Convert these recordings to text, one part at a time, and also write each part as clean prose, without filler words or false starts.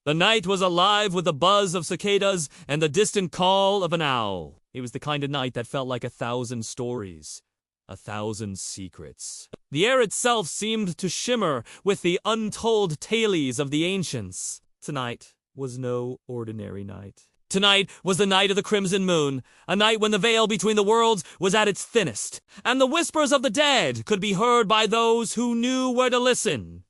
The night was alive with the buzz of cicadas and the distant call of an owl. It was the kind of night that felt like 1,000 stories, 1,000 secrets. The air itself seemed to shimmer with the untold tales of the ancients. Tonight was no ordinary night. Tonight was the night of the crimson moon, a night when the veil between the worlds was at its thinnest, and the whispers of the dead could be heard by those who knew where to listen.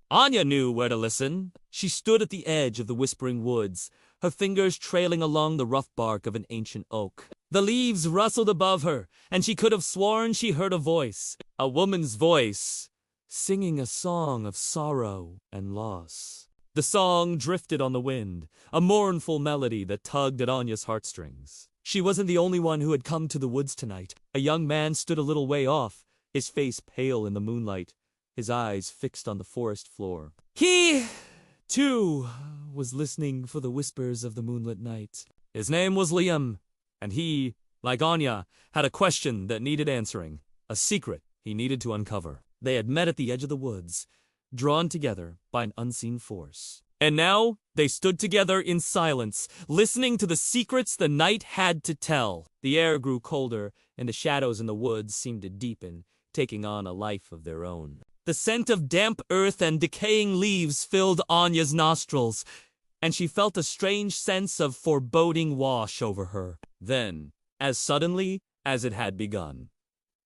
Anya knew where to listen. She stood at the edge of the whispering woods, her fingers trailing along the rough bark of an ancient oak. The leaves rustled above her, and she could have sworn she heard a woman's voice, singing a song of sorrow and loss. The song drifted on the wind, a mournful melody that tugged at Anya's heartstrings. She wasn't the only one who had come to the woods tonight. A young man stood a little way off, his face pale in the moonlight, his eyes fixed on the forest floor. He, too, was listening for the whispers of the moonlit night. His name was Liam, and he, like Anya, had a question that needed answering, a secret he needed to uncover. They had met at the edge of the woods, drawn together by an unseen force. And now they stood together in silence, listening to the secrets the night had to tell. The air grew colder, and the shadows in the woods seemed to deepen, taking on a life of their own. The scent of damp earth and decaying leaves filled Anya's nostrils, and she felt a strange sense of foreboding wash over her. Then, as suddenly as it had begun,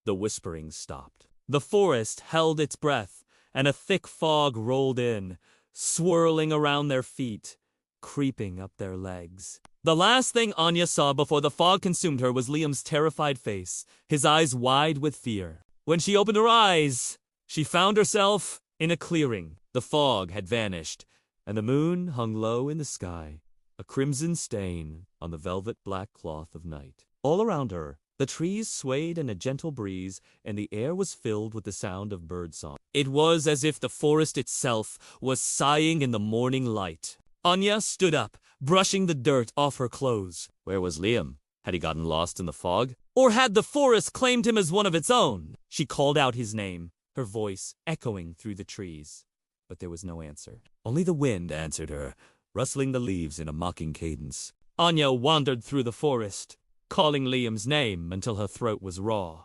the whispering stopped. The forest held its breath, and a thick fog rolled in, swirling around their feet, creeping up their legs. The last thing Anya saw before the fog consumed her was Liam's terrified face, his eyes wide with fear. When she opened her eyes, she found herself in a clearing. The fog had vanished, and the moon hung low in the sky, a crimson stain on the velvet black cloth of night. All around her, the trees swayed in a gentle breeze, and the air was filled with the sound of birdsong. It was as if the forest itself was sighing in the morning light. Anya stood up, brushing the dirt off her clothes. Where was Liam? Had he gotten lost in the fog? Or had the forest claimed him as one of its own? She called out his name, her voice echoing through the trees. But there was no answer. Only the wind answered her, rustling the leaves in a mocking cadence. Anya wandered through the forest, calling Liam's name until her throat was raw.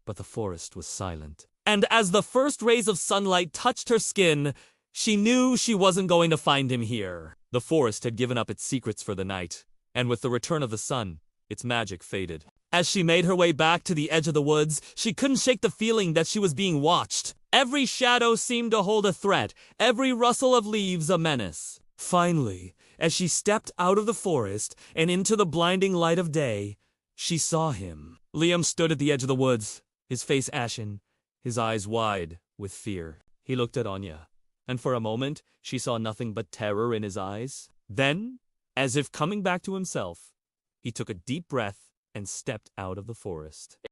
But the forest was silent. And as the first rays of sunlight touched her skin, she knew she wasn't going to find him here. The forest had given up its secrets for the night, and with the return of the sun, its magic faded. As she made her way back to the edge of the woods, she couldn't shake the feeling that she was being watched. Every shadow seemed to hold a threat, every rustle of leaves a menace. Finally, as she stepped out of the forest and into the blinding light of day, she saw him. Liam stood at the edge of the woods, his face ashen, his eyes wide with fear. He looked at Anya, and for a moment she saw nothing but terror in his eyes. Then, as if coming back to himself, he took a deep breath and stepped out of the forest.